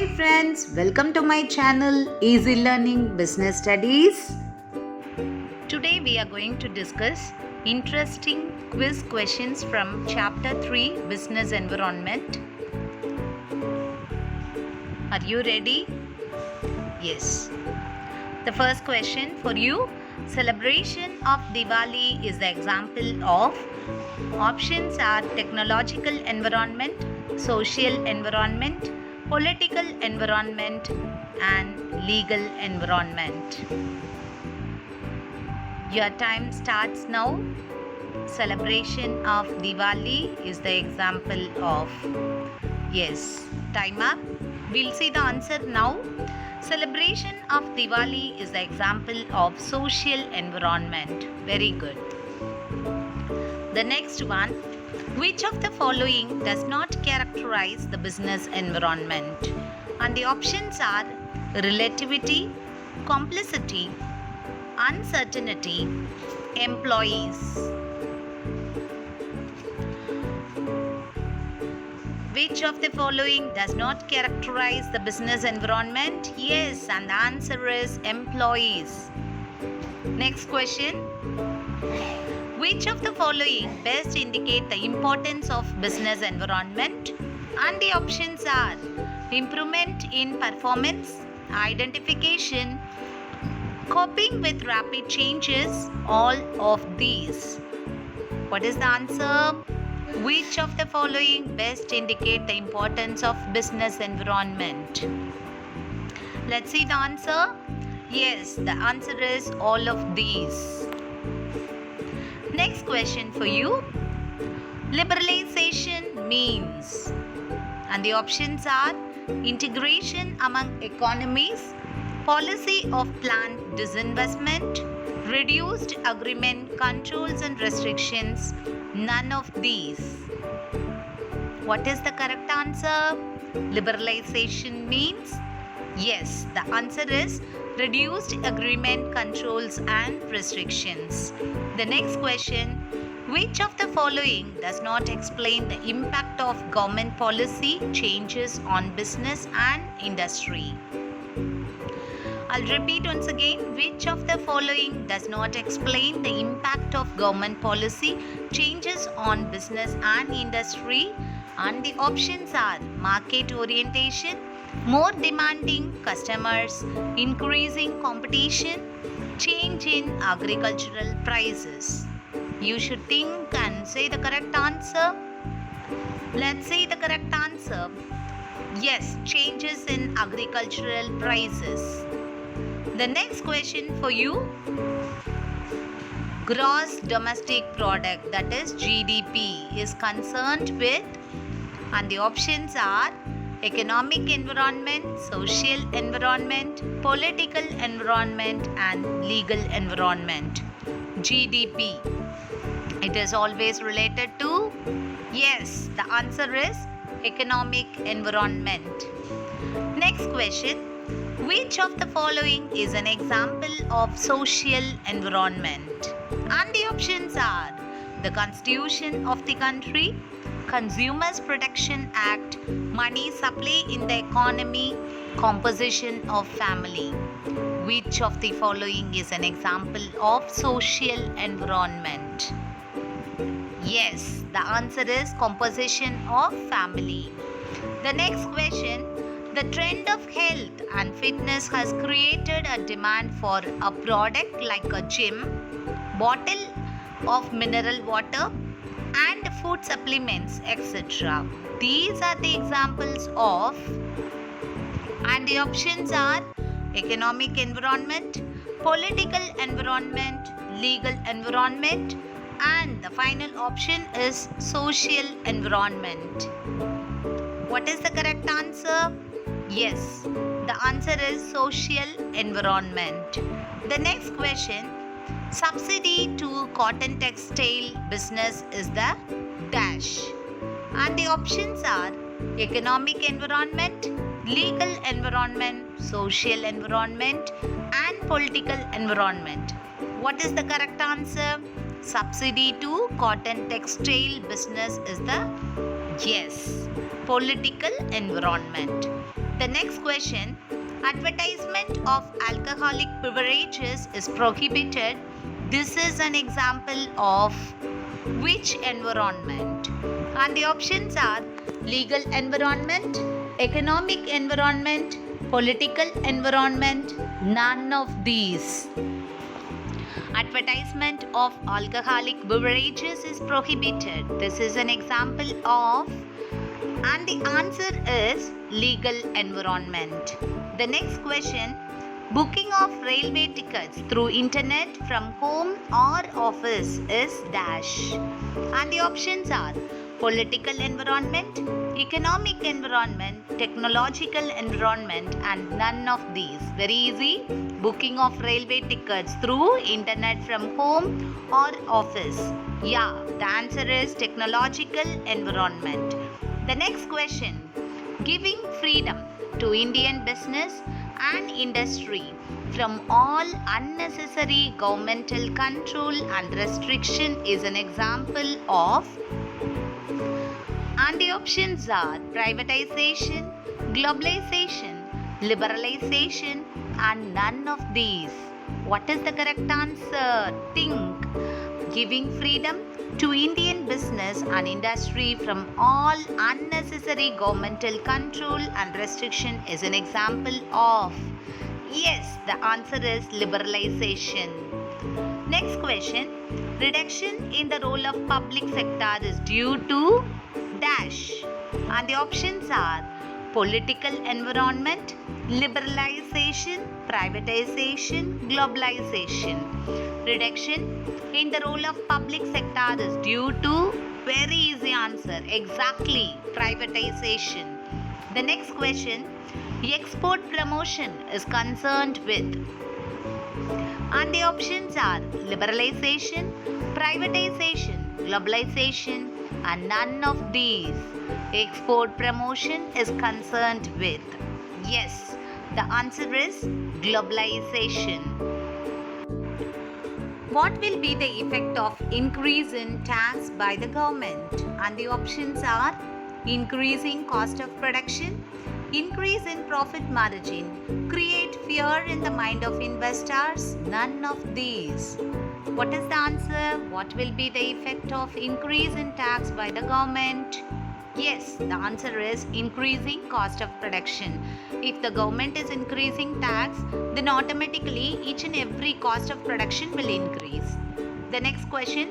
Hi friends, welcome to my channel Easy Learning Business Studies. Today we are going to discuss interesting quiz questions from chapter 3 Business Environment. Are you ready? Yes. The first question for you, celebration of Diwali is the example of. Options are technological environment, social environment, political environment and legal environment. Your time starts now. Celebration of Diwali is the example of. Yes, time up. We'll see the answer now. Celebration of Diwali is the example of social environment. Very good. The next one, which of the following does not characterize the business environment? And the options are relativity, complicity, uncertainty, employees. Which of the following does not characterize the business environment? Yes, and the answer is employees. Next question. Which of the following best indicate the importance of business environment? And the options are improvement in performance, identification, coping with rapid changes, all of these. What is the answer? Which of the following best indicate the importance of business environment? Let's see the answer. Yes, the answer is all of these. Next question for you. Liberalization means. And the options are integration among economies, policy of planned disinvestment, reduced agreement, controls and restrictions, none of these. What is the correct answer? Liberalization means? Yes, the answer is reduced agreement, controls and restrictions. The next question, which of the following does not explain the impact of government policy changes on business and industry? I'll repeat once again, which of the following does not explain the impact of government policy changes on business and industry? And the options are market orientation, more demanding customers, increasing competition, change in agricultural prices. You should think and say the correct answer. Let's see the correct answer. Yes, changes in agricultural prices. The next question for you, gross domestic product, that is GDP, is concerned with, and the options are economic environment, social environment, political environment and legal environment. GDP, it is always related to, yes, the answer is economic environment. Next question, which of the following is an example of social environment? And the options are the Constitution of the country, Consumers Protection Act, money supply in the economy, composition of family. Which of the following is an example of social environment? Yes, the answer is composition of family. The next question, the trend of health and fitness has created a demand for a product like a gym, bottle of mineral water and food supplements, etc. These are the examples of, and the options are economic environment, political environment, legal environment, and the final option is social environment. What is the correct answer? Yes, the answer is social environment. The next question, subsidy to cotton textile business is the dash. And the options are economic environment, legal environment, social environment and political environment. What is the correct answer? Subsidy to cotton textile business is the, yes, political environment. The next question, advertisement of alcoholic beverages is prohibited. This is an example of which environment? And the options are legal environment, economic environment, political environment, none of these. Advertisement of alcoholic beverages is prohibited. This is an example of, and the answer is legal environment. The next question, booking of railway tickets through internet from home or office is dash. And the options are political environment, economic environment, technological environment, and none of these. Very easy. Booking of railway tickets through internet from home or office. Yeah, the answer is technological environment. The next question, giving freedom to Indian business and industry from all unnecessary governmental control and restriction is an example of, and the options are privatization, globalization, liberalization, and none of these. What is the correct answer? Think. Giving freedom to Indian business and industry from all unnecessary governmental control and restriction is an example of. Yes, the answer is liberalization. Next question, reduction in the role of public sector is due to dash. And the options are political environment, liberalization, privatization, globalization. Reduction in the role of public sector is due to, very easy answer, exactly, privatization. The next question, export promotion is concerned with, and the options are liberalization, privatization, globalization, and none of these. Export promotion is concerned with. Yes, the answer is globalization. What will be the effect of increase in tax by the government? And the options are increasing cost of production, increase in profit margin, create fear in the mind of investors, none of these. What is the answer? What will be the effect of increase in tax by the government? Yes, the answer is increasing cost of production. If the government is increasing tax, then automatically each and every cost of production will increase. The next question,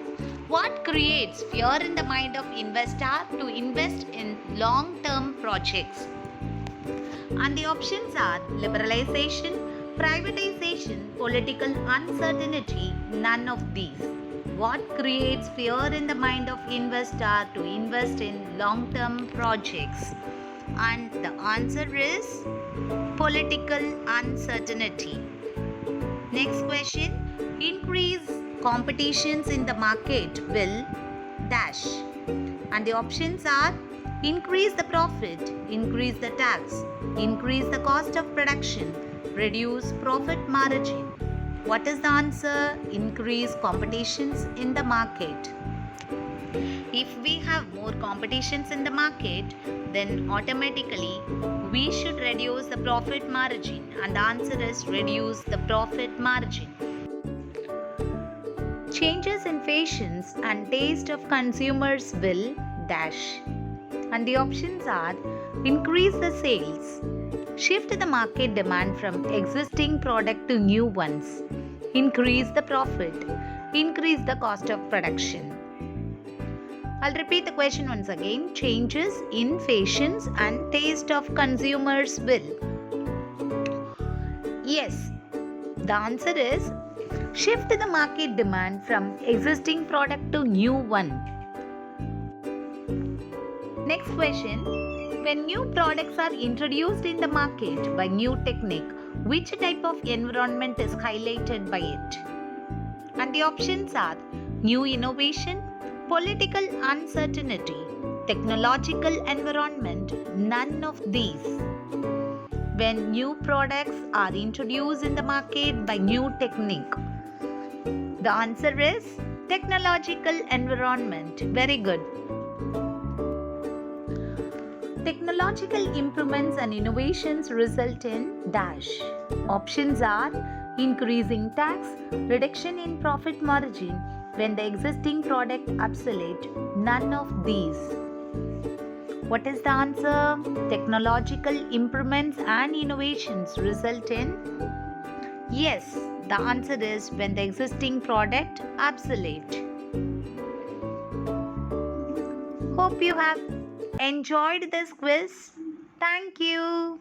what creates fear in the mind of investor to invest in long-term projects? And the options are liberalization, privatization, political uncertainty, none of these. What creates fear in the mind of investor to invest in long-term projects? And the answer is political uncertainty. Next question, increase competitions in the market will dash. And the options are increase the profit, increase the tax, increase the cost of production, reduce profit margin. What is the answer? Increase competitions in the market. If we have more competitions in the market, then automatically we should reduce the profit margin, and the answer is reduce the profit margin. Changes in fashions and taste of consumers will dash. And the options are increase the sales, shift the market demand from existing product to new ones, increase the profit, increase the cost of production. I'll repeat the question once again. Changes in fashions and taste of consumers will. Yes, the answer is shift the market demand from existing product to new one. Next question, when new products are introduced in the market by new technique, which type of environment is highlighted by it? And the options are new innovation, political uncertainty, technological environment, none of these. When new products are introduced in the market by new technique, the answer is technological environment. Very good. Technological improvements and innovations result in dash. Options are increasing tax, reduction in profit margin when the existing product obsolete. None of these. What is the answer? Technological improvements and innovations result in? Yes, the answer is when the existing product obsolete. Hope you have enjoyed this quiz. Thank you.